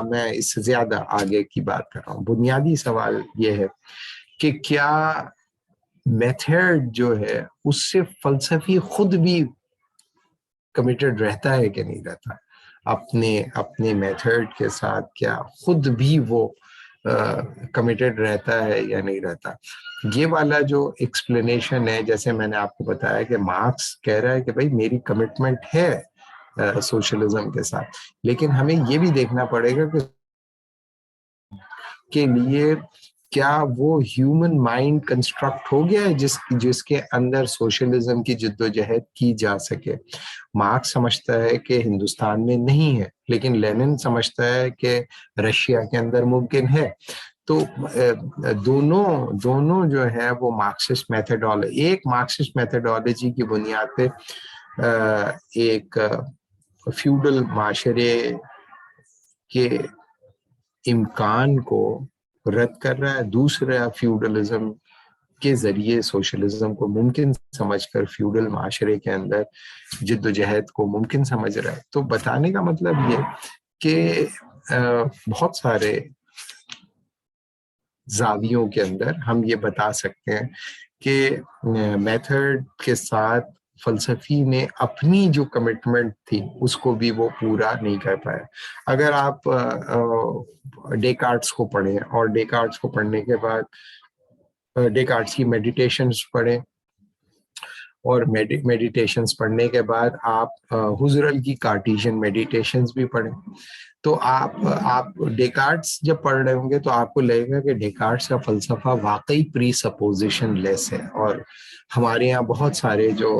میں اس سے زیادہ آگے کی بات کر رہا ہوں, بنیادی سوال یہ ہے کہ کیا میتھڈ جو ہے اس سے فلسفی خود بھی کمیٹڈ رہتا ہے کہ نہیں رہتا, اپنے میتھڈ کے ساتھ کیا خود بھی وہ کمیٹڈ رہتا ہے یا نہیں رہتا. یہ والا جو ایکسپلینیشن ہے, جیسے میں نے آپ کو بتایا کہ مارکس کہہ رہا ہے کہ بھائی میری کمٹمنٹ ہے سوشلزم کے ساتھ, لیکن ہمیں یہ بھی دیکھنا پڑے گا کہ کے لیے کیا وہ ہیومن مائنڈ کنسٹرکٹ ہو گیا ہے جس کے اندر سوشلزم کی جدوجہد کی جا سکے. مارکس سمجھتا ہے کہ ہندوستان میں نہیں ہے, لیکن لینن سمجھتا ہے کہ رشیا کے اندر ممکن ہے. تو دونوں جو ہے وہ مارکسسٹ میتھڈالوجی, ایک مارکسسٹ میتھڈالوجی کی بنیاد پہ ایک فیوڈل معاشرے کے امکان کو رد کر رہا ہے, دوسرا فیوڈلزم کے ذریعے سوشلزم کو ممکن سمجھ کر فیوڈل معاشرے کے اندر جدوجہد کو ممکن سمجھ رہا ہے. تو بتانے کا مطلب یہ کہ بہت سارے زاویوں کے اندر ہم یہ بتا سکتے ہیں کہ میتھڈ کے ساتھ فلسفی نے اپنی جو کمٹمنٹ تھی اس کو بھی وہ پورا نہیں کر پایا. اگر آپ ڈیکارٹس کو پڑھیں اور ڈیکارٹس کو پڑھنے کے بعد ڈیکارٹس کی میڈیٹیشنز پڑھیں, اور میڈیٹیشنز پڑھنے کے بعد آپ ہزرل کی کارٹیشین میڈیٹیشنز بھی پڑھیں, تو آپ ڈیکارٹس جب پڑھ رہے ہوں گے تو آپ کو لگے گا کہ ڈیکارٹس کا فلسفہ واقعی پری سپوزیشن لیس ہے. اور ہمارے یہاں بہت سارے جو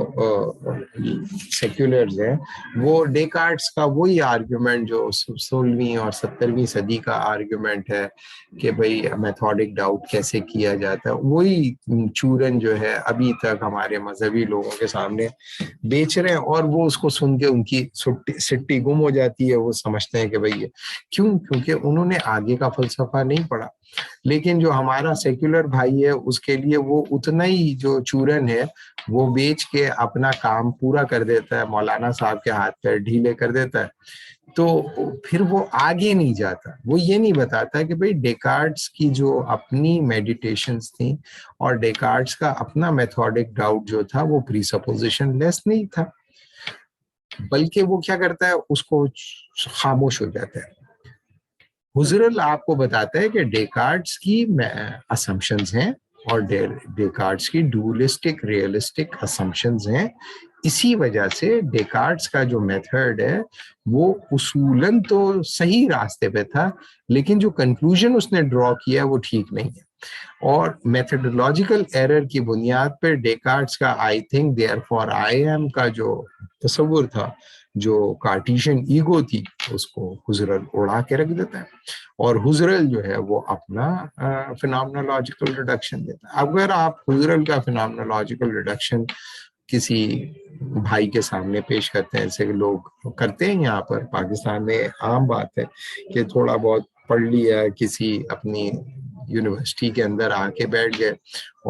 سیکولرز ہیں وہ ڈیکارٹس کا وہی آرگیومنٹ جو 16ویں اور 17ویں صدی کا آرگیومنٹ ہے کہ بھئی میتھوڈک ڈاؤٹ کیسے کیا جاتا ہے, وہی چورن جو ہے ابھی تک ہمارے مذہبی لوگوں کے سامنے بیچ رہے ہیں, اور وہ اس کو سن کے ان کی سٹی گم ہو جاتی ہے. وہ سمجھتے ہیں کہ بھئی چاہیے. کیوں؟ کیونکہ انہوں نے آگے کا فلسفہ نہیں پڑھا. لیکن جو ہمارا سیکولر بھائی ہے اس کے لیے وہ اتنا ہی جو چورن ہے وہ بیچ کے اپنا کام پورا کر دیتا ہے, مولانا صاحب کے ہاتھ پیر ڈھیلے کر دیتا ہے, تو پھر وہ آگے نہیں جاتا. وہ یہ نہیں بتاتا کہ بھئی ڈیکارٹس کی جو اپنی میڈیٹیشنز تھیں اور ڈیکارٹس کا اپنا میتھوڈک ڈاؤٹ جو تھا وہ پری سپوزیشن لیس نہیں تھا, بلکہ وہ کیا کرتا ہے, اس کو خاموش ہو جاتا ہے. ہزرل آپ کو بتاتا ہے کہ ڈیکارٹس کی اسمپشنز ہیں اور ڈیکارٹس کی ڈوئلسٹک ریئلسٹک اسمپشنز ہیں. اسی وجہ سے ڈیکارٹس کا جو میتھڈ ہے وہ اصولاً تو صحیح راستے پہ تھا, لیکن جو کنکلوژن اس نے ڈرا کیا وہ ٹھیک نہیں ہے. اور میتھڈولوجیکل ایرر کی بنیاد پہ ڈیکارٹس کا I think there for I am کا جو تصور تھا, جو کارٹیشین ایگو تھی, اس کو ہزرل اڑا کے رکھ دیتا ہے. اور ہزرل جو ہے وہ اپنا فینومنولوجیکل ریڈکشن دیتا ہے. اگر آپ ہزرل کا فینومنولوجیکل ریڈکشن کسی بھائی کے سامنے پیش کرتے ہیں, جیسے کہ لوگ کرتے ہیں یہاں پر پاکستان میں عام بات ہے کہ تھوڑا بہت پڑھ لیا کسی اپنی یونیورسٹی کے اندر آ کے بیٹھ گئے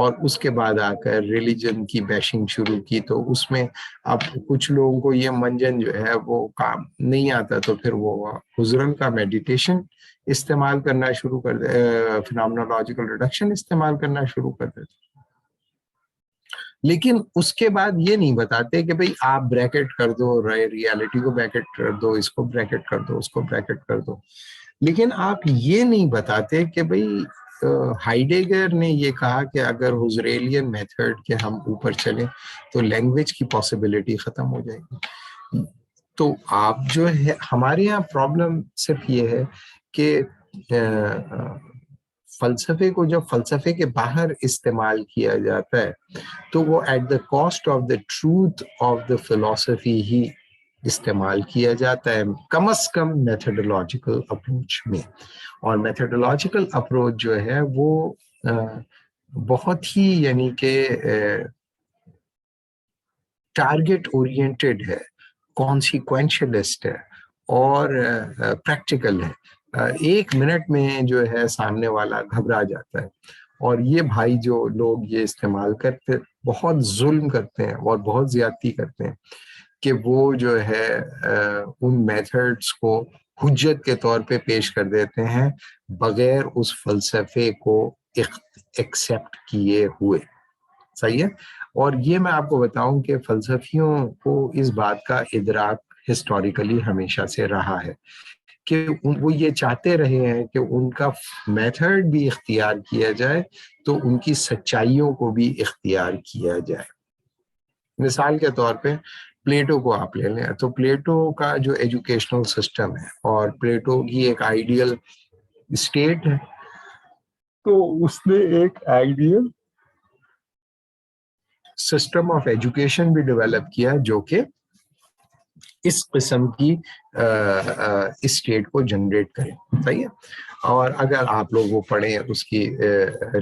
اور اس کے بعد آ کر ریلیجن کی بیشنگ شروع کی, تو اس میں اب کچھ لوگوں کو یہ منجن جو ہے وہ کام نہیں آتا, تو پھر وہ ہزرل کا میڈیٹیشن استعمال کرنا شروع کر دے, فینومنولوجیکل ریڈکشن استعمال کرنا شروع کر دیتے. لیکن اس کے بعد یہ نہیں بتاتے کہ بھئی آپ بریکٹ کر دو, ریالٹی کو بریکٹ کر دو, اس کو بریکٹ کر دو, اس کو بریکٹ کر دو. لیکن آپ یہ نہیں بتاتے کہ بھئی ہائیڈیگر نے یہ کہا کہ اگر ہزریلین میتھڈ کے ہم اوپر چلیں تو لینگویج کی پاسبلٹی ختم ہو جائے گی. تو آپ جو ہے, ہمارے یہاں پرابلم صرف یہ ہے کہ فلسفے کو جب فلسفے کے باہر استعمال کیا جاتا ہے تو وہ at the cost of the truth of the فلسفی ہی استعمال کیا جاتا ہے, کم از کم میتھڈولوجیکل اپروچ میں. اور میتھڈولوجیکل اپروچ جو ہے وہ بہت ہی یعنی کہ ٹارگٹ اورینٹڈ ہے, کانسیکوینشلسٹ ہے اور پریکٹیکل ہے. 1 منٹ میں جو ہے سامنے والا گھبرا جاتا ہے. اور یہ بھائی جو لوگ یہ استعمال کرتے بہت ظلم کرتے ہیں اور بہت زیادتی کرتے ہیں کہ وہ جو ہے ان میتھڈز کو حجت کے طور پہ پیش کر دیتے ہیں بغیر اس فلسفے کو ایکسیپٹ کیے ہوئے. صحیح ہے. اور یہ میں آپ کو بتاؤں کہ فلسفیوں کو اس بات کا ادراک ہسٹوریکلی ہمیشہ سے رہا ہے کہ وہ یہ چاہتے رہے ہیں کہ ان کا میتھڈ بھی اختیار کیا جائے تو ان کی سچائیوں کو بھی اختیار کیا جائے. مثال کے طور پہ پلیٹو کو آپ لے لیں تو پلیٹو کا جو ایجوکیشنل سسٹم ہے اور پلیٹو کی ایک آئیڈیل اسٹیٹ ہے, تو اس نے ایک آئیڈیل سسٹم آف ایجوکیشن بھی ڈیولپ کیا جو کہ اس قسم کی اسٹیٹ کو جنریٹ کرے. صحیح ہے. اور اگر آپ لوگ وہ پڑھیں اس کی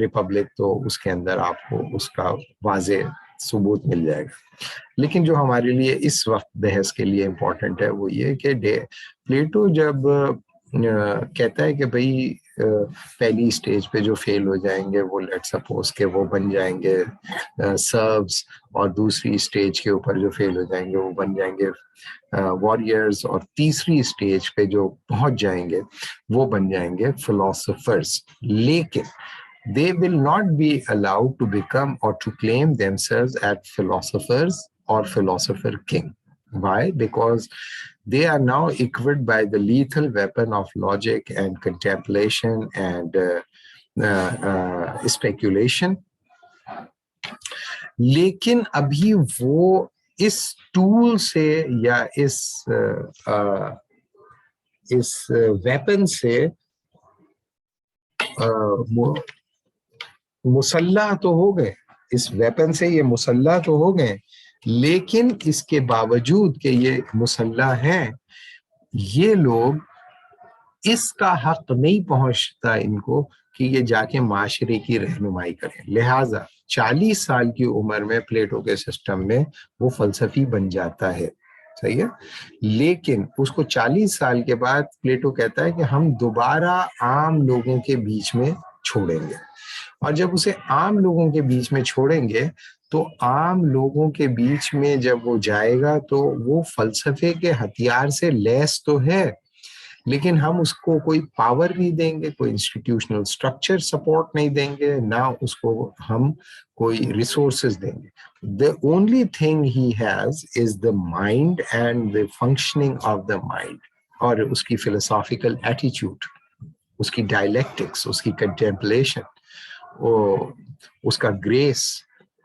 ریپبلک تو اس کے اندر آپ کو اس کا واضح ثبوت مل جائے گا. لیکن جو ہمارے لیے اس وقت بحث کے لیے امپورٹنٹ ہے وہ یہ کہ پلیٹو جب کہتا ہے کہ بھئی پہلی اسٹیج پہ جو فیل ہو جائیں گے وہ لیٹ سپوز کہ وہ بن جائیں گے سربز, اور دوسری اسٹیج کے اوپر جو فیل ہو جائیں گے وہ بن جائیں گے واریئرز, اور تیسری اسٹیج پہ جو پہنچ جائیں گے وہ بن جائیں گے فلاسفرز. لیکن they will not be allowed to become or to claim themselves as philosophers or philosopher king. Why? Because they are now equipped by the lethal weapon of logic and contemplation and speculation. لیکن ابھی وہ اس tool سے یا اس weapon سے مسلح تو ہو گئے, اس weapon سے یہ مسلح تو ہو گئے, لیکن اس کے باوجود کہ یہ مسلح ہیں یہ لوگ اس کا حق نہیں پہنچتا ان کو کہ یہ جا کے معاشرے کی رہنمائی کریں. لہٰذا 40 سال کی عمر میں پلیٹو کے سسٹم میں وہ فلسفی بن جاتا ہے. صحیح ہے. لیکن اس کو 40 سال کے بعد پلیٹو کہتا ہے کہ ہم دوبارہ عام لوگوں کے بیچ میں چھوڑیں گے. اور جب اسے عام لوگوں کے بیچ میں چھوڑیں گے تو عام لوگوں کے بیچ میں جب وہ جائے گا تو وہ فلسفے کے ہتھیار سے لیس تو ہے، لیکن ہم اس کو کوئی پاور نہیں دیں گے، کوئی انسٹیٹیوشنل اسٹرکچر سپورٹ نہیں دیں گے، نہ اس کو ہم کوئی ریسورسز دیں گے. The only thing he has is the mind and the functioning of the mind، اور اس کی philosophical attitude، اس کی dialectics، اس کی contemplation، اس کا گریس،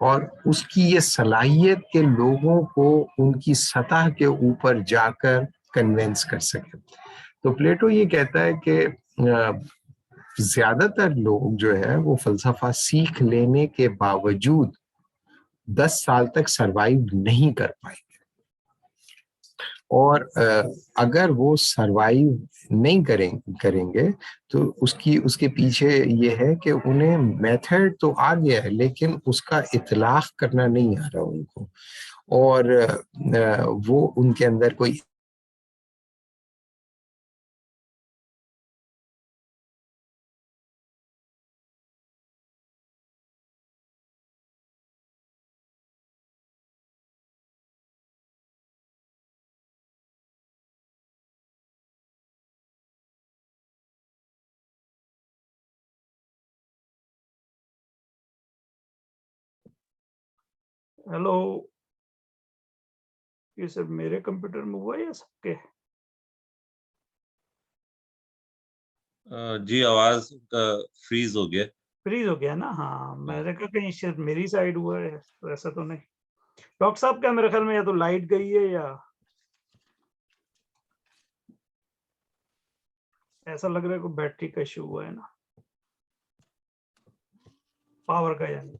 اور اس کی یہ صلاحیت کہ لوگوں کو ان کی سطح کے اوپر جا کر کنونس کر سکے. تو پلیٹو یہ کہتا ہے کہ زیادہ تر لوگ جو ہے وہ فلسفہ سیکھ لینے کے باوجود 10 سال تک سروائیو نہیں کر پائیں گے، اور اگر وہ سروائیو نہیں کریں گے تو اس کے پیچھے یہ ہے کہ انہیں میتھڈ تو آ گیا ہے لیکن اس کا اطلاق کرنا نہیں آ رہا ان کو، اور وہ ان کے اندر کوئی ہیلو، یہ صرف میرے کمپیوٹر میں ہوا یا سب کے؟ جی آواز فریز ہو گیا. فریز ہو گیا نا؟ ہاں میں نے کہا کہیں صرف میری سائڈ ہوا ہے، ایسا تو نہیں. ڈاکٹر صاحب کیا میرے خیال میں یا تو لائٹ گئی ہے یا ایسا لگ رہا ہے کہ بیٹری کا ایشو ہوا ہے نا، پاور کا یعنی.